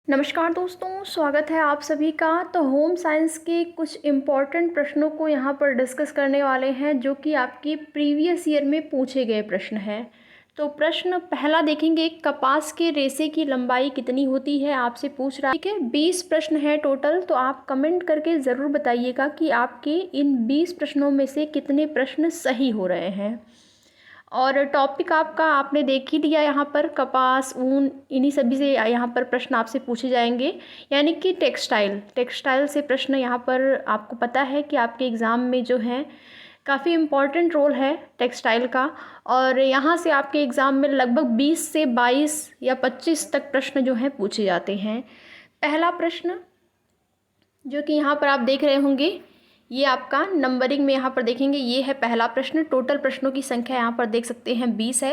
नमस्कार दोस्तों, स्वागत है आप सभी का। तो होम साइंस के कुछ इम्पॉर्टेंट प्रश्नों को यहाँ पर डिस्कस करने वाले हैं जो कि आपकी प्रीवियस ईयर में पूछे गए प्रश्न हैं। तो प्रश्न पहला देखेंगे, कपास के रेशे की लंबाई कितनी होती है, आपसे पूछ रहा है। ठीक है, 20 प्रश्न है टोटल। तो आप कमेंट करके ज़रूर बताइएगा कि आपके इन 20 प्रश्नों में से कितने प्रश्न सही हो रहे हैं। और टॉपिक आपका आपने देख ही लिया, यहाँ पर कपास, ऊन, इन्हीं सभी से यहाँ पर प्रश्न आपसे पूछे जाएंगे। यानी कि टेक्सटाइल से प्रश्न यहाँ पर आपको पता है कि आपके एग्ज़ाम में जो है काफ़ी इम्पॉर्टेंट रोल है टेक्सटाइल का। और यहाँ से आपके एग्ज़ाम में लगभग 20 से 22 या 25 तक प्रश्न जो हैं पूछे जाते हैं। पहला प्रश्न जो कि यहाँ पर आप देख रहे होंगे, ये आपका नंबरिंग में यहाँ पर देखेंगे, ये है पहला प्रश्न। टोटल प्रश्नों की संख्या यहाँ पर देख सकते हैं 20 है।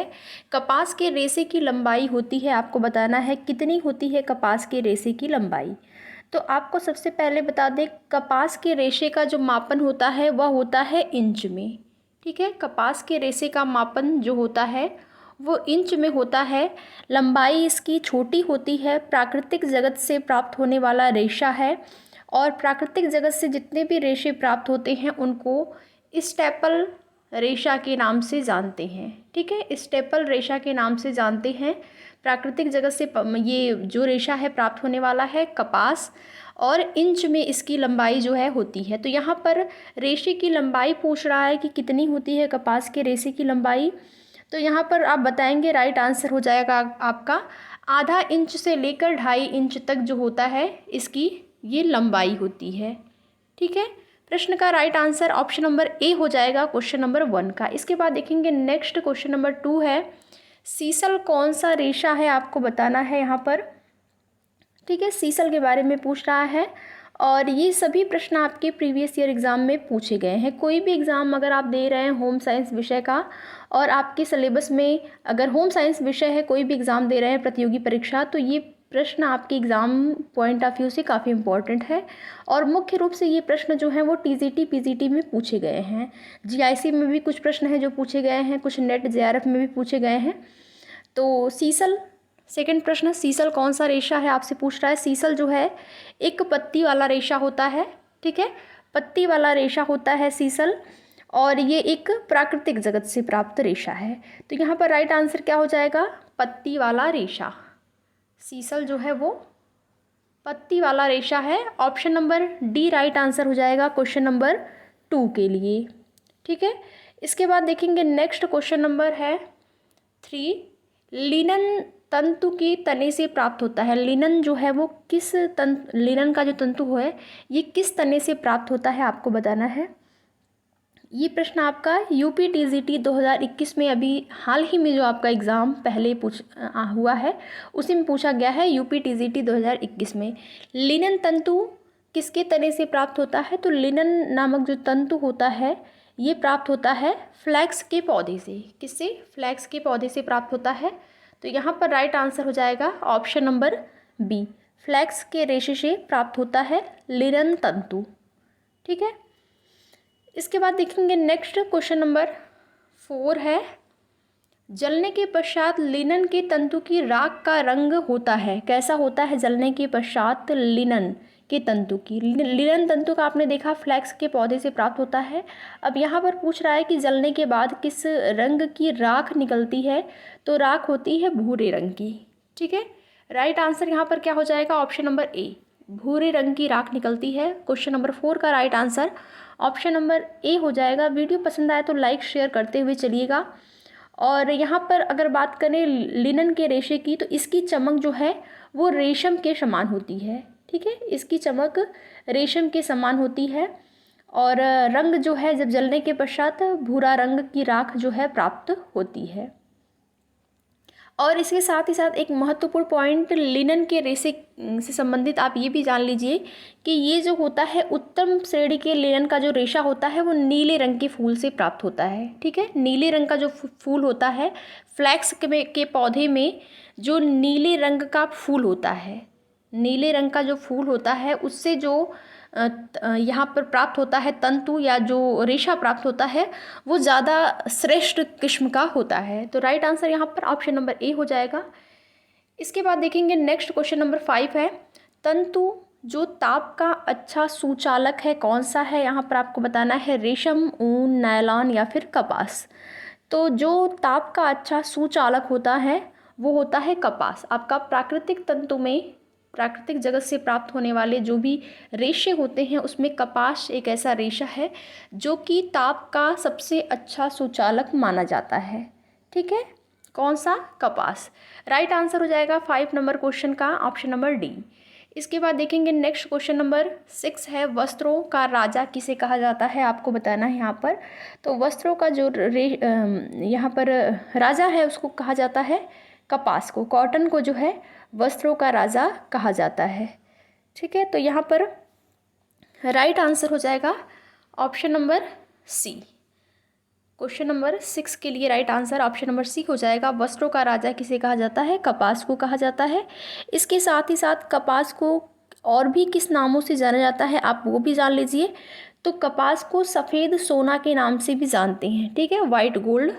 कपास के रेशे की लंबाई होती है, आपको बताना है कितनी होती है कपास के रेशे की लंबाई। तो आपको सबसे पहले बता दें, कपास के रेशे का जो मापन होता है वह होता है इंच में। ठीक है, कपास के रेशे का मापन जो होता है वो इंच में होता है। लंबाई इसकी छोटी होती है, प्राकृतिक जगत से प्राप्त होने वाला रेशा है। और प्राकृतिक जगत से जितने भी रेशे प्राप्त होते हैं उनको स्टेपल रेशा के नाम से जानते हैं। ठीक है, स्टेपल रेशा के नाम से जानते हैं। प्राकृतिक जगत से ये जो रेशा है प्राप्त होने वाला है कपास, और इंच में इसकी लंबाई जो है होती है। तो यहाँ पर रेशे की लंबाई पूछ रहा है कि कितनी होती है कपास के रेशे की लंबाई। तो यहाँ पर आप बताएंगे, राइट आंसर हो जाएगा आपका आधा इंच से लेकर 2.5 इंच तक जो होता है इसकी ये लंबाई होती है। ठीक है, प्रश्न का right answer option number A हो जाएगा क्वेश्चन नंबर 1 का। इसके बाद देखेंगे नेक्स्ट क्वेश्चन नंबर 2 है, सीसल कौन सा रेशा है, आपको बताना है यहाँ पर। ठीक है, सीसल के बारे में पूछ रहा है। और ये सभी प्रश्न आपके प्रीवियस ईयर एग्ज़ाम में पूछे गए हैं। कोई भी एग्ज़ाम अगर आप दे रहे हैं होम साइंस विषय का, और आपके सिलेबस में अगर होम साइंस विषय है, कोई भी एग्ज़ाम दे रहे हैं प्रतियोगी परीक्षा, तो ये प्रश्न आपके एग्ज़ाम पॉइंट ऑफ व्यू से काफ़ी इंपॉर्टेंट है। और मुख्य रूप से ये प्रश्न जो हैं वो टीजीटी पीजीटी में पूछे गए हैं। जीआईसी में भी कुछ प्रश्न हैं जो पूछे गए हैं, कुछ नेट जेआरएफ में भी पूछे गए हैं। तो सीसल, सेकंड प्रश्न, सीसल कौन सा रेशा है, आपसे पूछ रहा है। सीसल जो है एक पत्ती वाला रेशा होता है। ठीक है, पत्ती वाला रेशा होता है सीसल, और ये एक प्राकृतिक जगत से प्राप्त रेशा है। तो यहाँ पर राइट आंसर क्या हो जाएगा, पत्ती वाला रेशा। सीसल जो है वो पत्ती वाला रेशा है। Option number D right answer हो जाएगा क्वेश्चन नंबर 2 के लिए। ठीक है, इसके बाद देखेंगे नेक्स्ट क्वेश्चन नंबर है 3, लिनन तंतु की तने से प्राप्त होता है। लिनन जो है वो लिनन का जो तंतु है ये किस तने से प्राप्त होता है, आपको बताना है। ये प्रश्न आपका यूपी टीजीटी 2021 में, अभी हाल ही में जो आपका एग्ज़ाम पहले हुआ है उसी में पूछा गया है, यूपी टीजीटी 2021 में। लिनन तंतु किसके तने से प्राप्त होता है, तो लिनन नामक जो तंतु होता है ये प्राप्त होता है फ्लैक्स के पौधे से। किससे, फ्लैक्स के पौधे से प्राप्त होता है। तो यहाँ पर राइट आंसर हो जाएगा ऑप्शन नंबर बी, फ्लैक्स के रेशे से प्राप्त होता है लिनन तंतु। ठीक है, इसके बाद देखेंगे नेक्स्ट क्वेश्चन नंबर 4 है, जलने के पश्चात लिनन के तंतु की राख का रंग होता है। कैसा होता है जलने के पश्चात लिनन के तंतु की। लिनन तंतु का आपने देखा फ्लैक्स के पौधे से प्राप्त होता है। अब यहाँ पर पूछ रहा है कि जलने के बाद किस रंग की राख निकलती है, तो राख होती है भूरे रंग की। ठीक है, राइट आंसर यहाँ पर क्या हो जाएगा, ऑप्शन नंबर ए, भूरे रंग की राख निकलती है। क्वेश्चन नंबर 4 का right answer option number A हो जाएगा। वीडियो पसंद आए तो लाइक शेयर करते हुए चलिएगा। और यहाँ पर अगर बात करें लिनन के रेशे की, तो इसकी चमक जो है वो रेशम के समान होती है। ठीक है, इसकी चमक रेशम के समान होती है। और रंग जो है जब जलने के पश्चात भूरा रंग की राख जो है प्राप्त होती है। और इसके साथ ही साथ एक महत्वपूर्ण पॉइंट लिनन के रेशे से संबंधित आप ये भी जान लीजिए कि ये जो होता है उत्तम श्रेणी के लिनन का जो रेशा होता है वो नीले रंग के फूल से प्राप्त होता है। ठीक है, नीले रंग का जो फूल होता है, फ्लैक्स के पौधे में जो नीले रंग का फूल होता है, नीले रंग का जो फूल होता है उससे जो यहाँ पर प्राप्त होता है तंतु या जो रेशा प्राप्त होता है वो ज़्यादा श्रेष्ठ किस्म का होता है। तो राइट आंसर यहाँ पर ऑप्शन नंबर ए हो जाएगा। इसके बाद देखेंगे नेक्स्ट क्वेश्चन नंबर 5 है, तंतु जो ताप का अच्छा सुचालक है कौन सा है? यहाँ पर आपको बताना है रेशम, ऊन, नायलॉन या फिर कपास। तो जो ताप का अच्छा सुचालक होता है वो होता है कपास। आपका प्राकृतिक तंतु में, प्राकृतिक जगत से प्राप्त होने वाले जो भी रेशे होते हैं उसमें कपास एक ऐसा रेशा है जो कि ताप का सबसे अच्छा सुचालक माना जाता है। ठीक है, कौन सा? कपास। राइट आंसर हो जाएगा 5 नंबर क्वेश्चन का ऑप्शन नंबर डी। इसके बाद देखेंगे नेक्स्ट क्वेश्चन नंबर 6 है, वस्त्रों का राजा किसे कहा जाता है? आपको बताना है यहाँ पर। तो वस्त्रों का जो यहाँ पर राजा है उसको कहा जाता है कपास को, कॉटन को जो है वस्त्रों का राजा कहा जाता है। ठीक है, तो यहाँ पर राइट आंसर हो जाएगा option number C. Question number 6 के लिए right answer option number C हो जाएगा। वस्त्रों का राजा किसे कहा जाता है? कपास को कहा जाता है। इसके साथ ही साथ कपास को और भी किस नामों से जाना जाता है आप वो भी जान लीजिए। तो कपास को सफ़ेद सोना के नाम से भी जानते हैं। ठीक है, वाइट गोल्ड।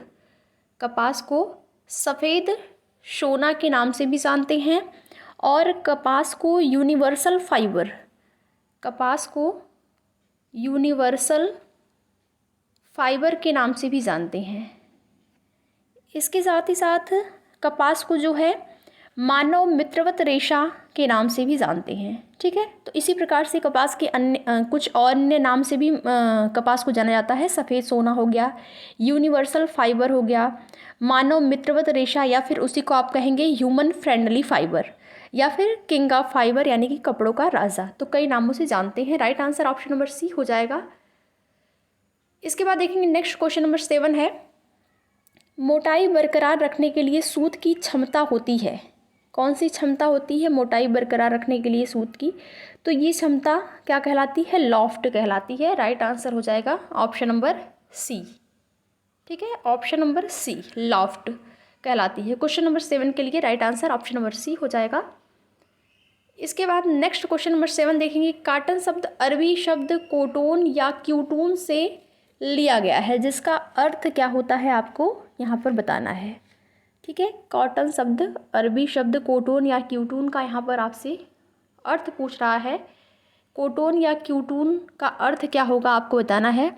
कपास को सफ़ेद सोना के नाम से भी जानते हैं। और कपास को यूनिवर्सल फाइबर, कपास को यूनिवर्सल फाइबर के नाम से भी जानते हैं। इसके साथ ही साथ कपास को जो है मानव मित्रवत रेशा के नाम से भी जानते हैं। ठीक है, तो इसी प्रकार से कपास के अन्य कुछ और अन्य नाम से भी कपास को जाना जाता है। सफ़ेद सोना हो गया, यूनिवर्सल फाइबर हो गया, मानव मित्रवत रेशा, या फिर उसी को आप कहेंगे ह्यूमन फ्रेंडली फाइबर, या फिर किंग ऑफ फाइबर यानी कि कपड़ों का राजा। तो कई नामों से जानते हैं। Right answer option number C हो जाएगा। इसके बाद देखेंगे नेक्स्ट क्वेश्चन नंबर 7 है, मोटाई बरकरार रखने के लिए सूत की क्षमता होती है। कौन सी क्षमता होती है मोटाई बरकरार रखने के लिए सूत की? तो ये क्षमता क्या कहलाती है? लॉफ्ट कहलाती है। राइट आंसर हो जाएगा ऑप्शन नंबर सी। ठीक है, ऑप्शन नंबर सी लॉफ्ट कहलाती है। क्वेश्चन नंबर 7 के लिए right answer option number C हो जाएगा। इसके बाद नेक्स्ट क्वेश्चन नंबर 7 देखेंगे, काटन शब्द अरबी शब्द कोटोन या क्यूटून से लिया गया है, जिसका अर्थ क्या होता है आपको यहाँ पर बताना है। ठीक है, कॉटन शब्द अरबी शब्द कोटोन या क्यूटून का यहाँ पर आपसे अर्थ पूछ रहा है। कोटोन या क्यूटून का अर्थ क्या होगा आपको बताना है।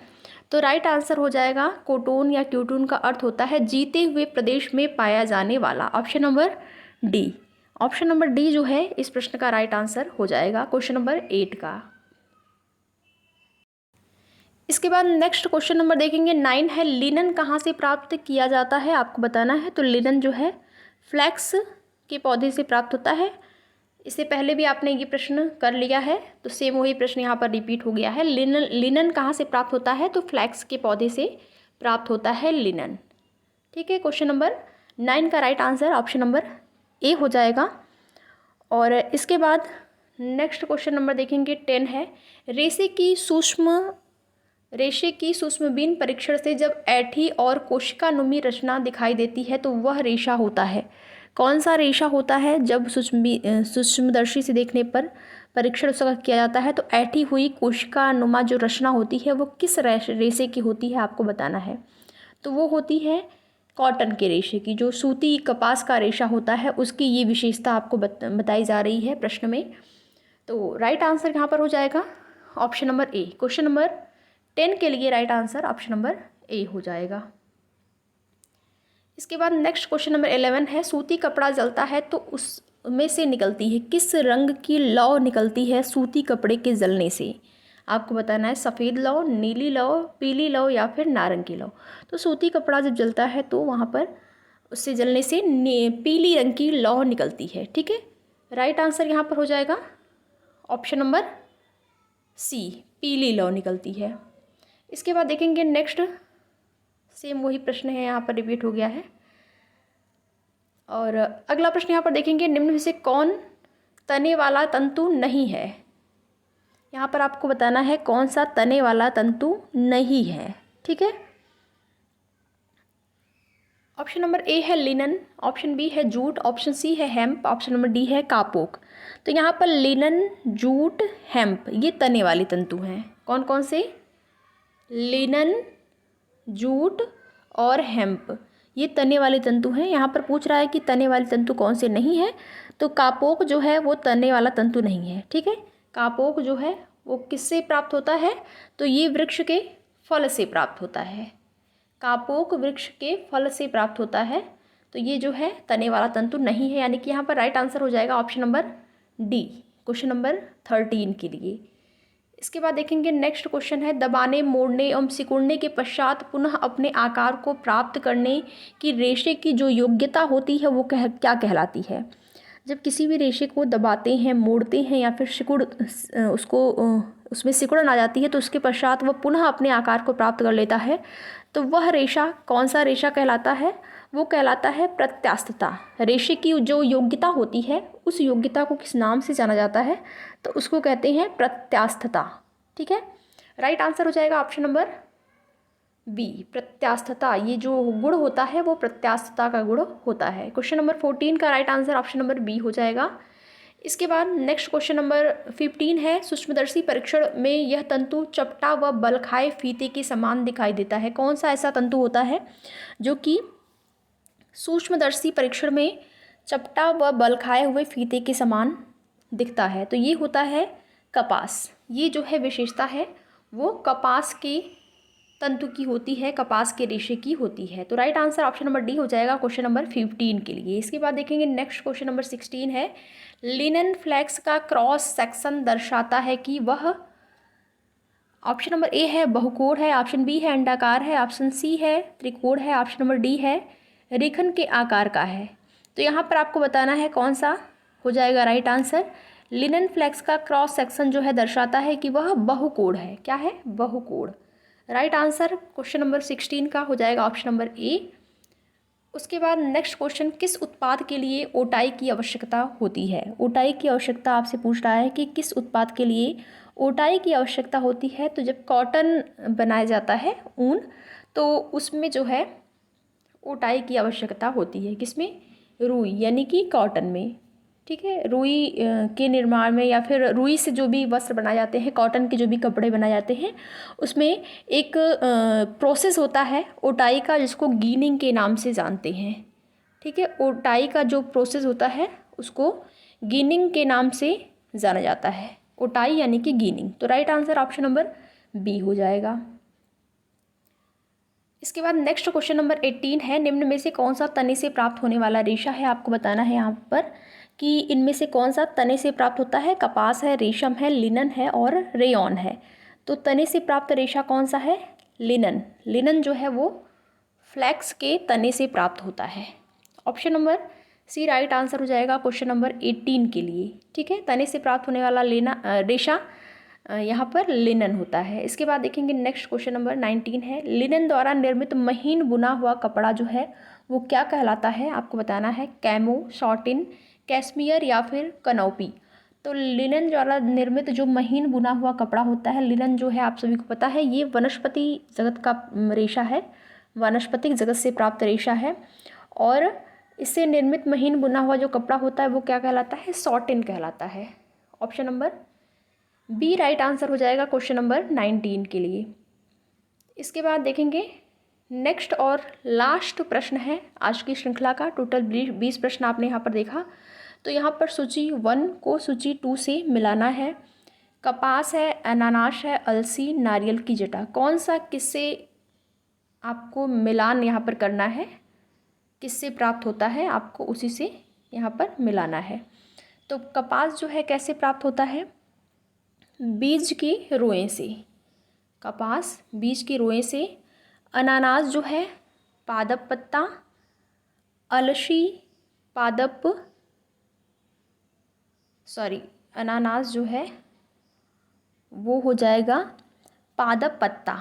तो राइट आंसर हो जाएगा कोटोन या क्यूटून का अर्थ होता है जीते हुए प्रदेश में पाया जाने वाला। Option number D. Option number D जो है इस प्रश्न का राइट आंसर हो जाएगा क्वेश्चन नंबर 8 का। इसके बाद नेक्स्ट क्वेश्चन नंबर देखेंगे 9 है, लिनन कहाँ से प्राप्त किया जाता है आपको बताना है। तो लिनन जो है फ्लैक्स के पौधे से प्राप्त होता है। इससे पहले भी आपने ये प्रश्न कर लिया है, तो सेम वही प्रश्न यहाँ पर रिपीट हो गया है। लिनन कहाँ से प्राप्त होता है? तो फ्लैक्स के पौधे से प्राप्त होता है लिनन। ठीक है, क्वेश्चन नंबर 9 का right answer option number A हो जाएगा। और इसके बाद नेक्स्ट क्वेश्चन नंबर देखेंगे 10 है, रेशे की सूक्ष्मबीन परीक्षण से जब ऐठी और कोशिकानुमी रचना दिखाई देती है तो वह रेशा होता है। कौन सा रेशा होता है? जब सूक्ष्मदर्शी से देखने पर परीक्षण उसका किया जाता है तो ऐठी हुई कोशिकानुमा जो रचना होती है वो किस रेशे की होती है आपको बताना है। तो वो होती है कॉटन के रेशे की। जो सूती कपास का रेशा होता है उसकी ये विशेषता आपको बताई जा रही है प्रश्न में। तो राइट आंसर यहाँ पर हो जाएगा option number A. Question number 10 के लिए right answer option number A हो जाएगा। इसके बाद नेक्स्ट क्वेश्चन नंबर 11 है, सूती कपड़ा जलता है तो उसमें से निकलती है किस रंग की लौ निकलती है सूती कपड़े के जलने से? आपको बताना है सफ़ेद लौ, नीली लौ, पीली लौ या फिर नारंगी लौ। तो सूती कपड़ा जब जलता है तो वहाँ पर उससे जलने से पीली रंग की लौ निकलती है। ठीक है, राइट आंसर यहाँ पर हो जाएगा ऑप्शन नंबर सी, पीली लौ निकलती है। इसके बाद देखेंगे नेक्स्ट, सेम वही प्रश्न है यहाँ पर रिपीट हो गया है। और अगला प्रश्न यहाँ पर देखेंगे, निम्न में से कौन तने वाला तंतु नहीं है? यहाँ पर आपको बताना है कौन सा तने वाला तंतु नहीं है। ठीक है, ऑप्शन नंबर ए है लिनन, ऑप्शन बी है जूट, ऑप्शन सी है हेम्प, ऑप्शन नंबर डी है कापोक। तो यहाँ पर लिनन, जूट, हेम्प ये तने वाले तंतु हैं। कौन कौन से? लिनन, जूट और हेम्प ये तने वाले तंतु हैं। यहाँ पर पूछ रहा है कि तने वाले तंतु कौन से नहीं हैं, तो कापोक जो है वो तने वाला तंतु नहीं है। ठीक है, कापोक जो है वो किससे प्राप्त होता है, तो ये वृक्ष के फल से प्राप्त होता है। कापोक वृक्ष के फल से प्राप्त होता है, तो ये जो है तने वाला तंतु नहीं है, यानी कि यहाँ पर राइट आंसर हो जाएगा option number D, question number 13 के लिए। इसके बाद देखेंगे नेक्स्ट क्वेश्चन है, दबाने, मोड़ने एवं सिकुड़ने के पश्चात पुनः अपने आकार को प्राप्त करने की रेशे की जो योग्यता होती है वो क्या कहलाती है। जब किसी भी रेशे को दबाते हैं, मोड़ते हैं या फिर उसमें सिकुड़न आ जाती है, तो उसके पश्चात वह पुनः अपने आकार को प्राप्त कर लेता है, तो वह रेशा कौन सा रेशा कहलाता है, वो कहलाता है प्रत्यास्थता। रेशे की जो योग्यता होती है उस योग्यता को किस नाम से जाना जाता है, तो उसको कहते हैं प्रत्यास्थता। ठीक है, राइट आंसर हो जाएगा ऑप्शन नंबर बी, प्रत्यास्थता। ये जो गुण होता है वो प्रत्यास्थता का गुण होता है। क्वेश्चन नंबर 14 का right answer option number B हो जाएगा। इसके बाद नेक्स्ट क्वेश्चन नंबर 15 है, सूक्ष्मदर्शी परीक्षण में यह तंतु चपटा व बलखाए फीते के समान दिखाई देता है। कौन सा ऐसा तंतु होता है जो कि सूक्ष्मदर्शी परीक्षण में चपटा व बलखाए हुए फीते के समान दिखता है, तो ये होता है कपास। ये जो है विशेषता है वो कपास के तंतु की होती है, कपास के रेशे की होती है। तो right answer option number D हो जाएगा क्वेश्चन नंबर 15 के लिए। इसके बाद देखेंगे नेक्स्ट क्वेश्चन नंबर 16 है, लिनन फ्लैक्स का क्रॉस सेक्शन दर्शाता है कि वह, ऑप्शन नंबर ए है बहुकोण है, ऑप्शन बी है अंडाकार है, ऑप्शन सी है त्रिकोण है, ऑप्शन नंबर डी है रेखन के आकार का है। तो यहाँ पर आपको बताना है कौन सा हो जाएगा राइट आंसर। लिनन फ्लैक्स का क्रॉस सेक्शन जो है दर्शाता है कि वह बहुकोण है। क्या है, बहुकोण। राइट आंसर क्वेश्चन नंबर 16 का हो जाएगा ऑप्शन नंबर ए। उसके बाद नेक्स्ट क्वेश्चन, किस उत्पाद के लिए ओटाई की आवश्यकता होती है। ओटाई की आवश्यकता आपसे पूछ रहा है कि किस उत्पाद के लिए ओटाई की आवश्यकता होती है। तो जब कॉटन बनाया जाता है, ऊन, तो उसमें जो है ओटाई की आवश्यकता होती है। किसमें, रुई यानी कि कॉटन में। ठीक है, रुई के निर्माण में या फिर रुई से जो भी वस्त्र बनाए जाते हैं, कॉटन के जो भी कपड़े बनाए जाते हैं, उसमें एक प्रोसेस होता है ओटाई का, जिसको गीनिंग के नाम से जानते हैं। ठीक है, ओटाई का जो प्रोसेस होता है उसको गीनिंग के नाम से जाना जाता है। ओटाई यानी कि गीनिंग। तो right answer option number B हो जाएगा। इसके बाद नेक्स्ट क्वेश्चन नंबर 18 है, निम्न में से कौन सा तने से प्राप्त होने वाला रेशा है। आपको बताना है यहाँ पर कि इनमें से कौन सा तने से प्राप्त होता है। कपास है, रेशम है, लिनन है और रेयॉन है। तो तने से प्राप्त रेशा कौन सा है, लिनन। लिनन जो है वो फ्लैक्स के तने से प्राप्त होता है। Option number C right answer हो जाएगा क्वेश्चन नंबर 18 के लिए। ठीक है, तने से प्राप्त होने वाला रेशा यहाँ पर लिनन होता है। इसके बाद देखेंगे नेक्स्ट क्वेश्चन नंबर 19 है, लिनन द्वारा निर्मित महीन बुना हुआ कपड़ा जो है वो क्या कहलाता है। आपको बताना है, कैमो, शॉटिन, कैश्मीयर या फिर कनौपी। तो लिनन द्वारा निर्मित जो महीन बुना हुआ कपड़ा होता है, लिनन जो है आप सभी को पता है ये वनस्पति जगत का रेशा है, वनस्पतिक जगत से प्राप्त रेशा है। और इससे निर्मित महीन बुना हुआ जो कपड़ा होता है वो क्या कहलाता है, शॉटिन कहलाता है। Option number B right answer हो जाएगा क्वेश्चन नंबर 19 के लिए। इसके बाद देखेंगे नेक्स्ट और लास्ट प्रश्न है आज की श्रृंखला का। टोटल 20 प्रश्न आपने यहाँ पर देखा। तो यहाँ पर सूची 1 को सूची 2 से मिलाना है। कपास है, अनानास है, अलसी, नारियल की जटा, कौन सा किससे आपको मिलान यहाँ पर करना है, किससे प्राप्त होता है, आपको उसी से यहाँ पर मिलाना है। तो कपास जो है कैसे प्राप्त होता है, बीज की रोएं से। कपास बीज की रोएं से। अनानास जो है पादप पत्ता, अलसी पादप, अनानास जो है वो हो जाएगा पादप पत्ता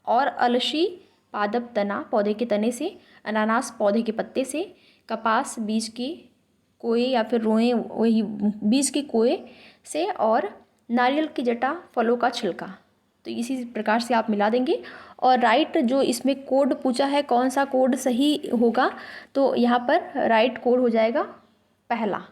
और अलसी पादप तना, पौधे के तने से, अनानास पौधे के पत्ते से, कपास बीज की कोए या फिर रोएं वही बीज के कोए से, और नारियल की जटा फलों का छिलका। तो इसी प्रकार से आप मिला देंगे। और राइट जो इसमें कोड पूछा है कौन सा कोड सही होगा, तो यहाँ पर राइट कोड हो जाएगा पहला।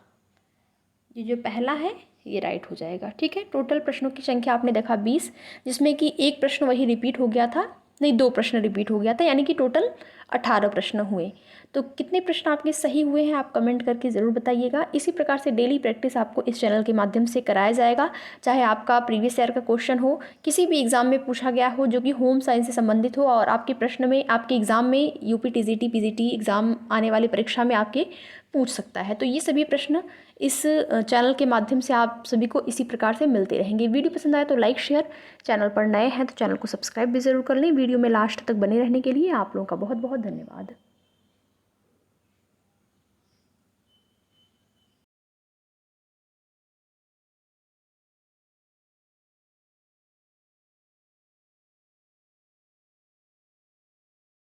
ये जो पहला है ये राइट हो जाएगा। ठीक है, टोटल प्रश्नों की संख्या आपने देखा 20, जिसमें कि एक प्रश्न वही रिपीट हो गया था नहीं, 2 प्रश्न रिपीट हो गया था, यानी कि टोटल 18 प्रश्न हुए। तो कितने प्रश्न आपके सही हुए हैं आप कमेंट करके ज़रूर बताइएगा। इसी प्रकार से डेली प्रैक्टिस आपको इस चैनल के माध्यम से कराया जाएगा, चाहे आपका प्रीवियस ईयर का क्वेश्चन हो, किसी भी एग्ज़ाम में पूछा गया हो जो कि होम साइंस से संबंधित हो और आपके प्रश्न में आपके एग्ज़ाम में यूपी टीजीटी पीजीटी एग्ज़ाम आने वाली परीक्षा में आपके पूछ सकता है। तो ये सभी प्रश्न इस चैनल के माध्यम से आप सभी को इसी प्रकार से मिलते रहेंगे। वीडियो पसंद आए तो लाइक शेयर, चैनल पर नए हैं तो चैनल को सब्सक्राइब भी ज़रूर कर लें। वीडियो में लास्ट तक बने रहने के लिए आप लोगों का बहुत बहुत धन्यवाद।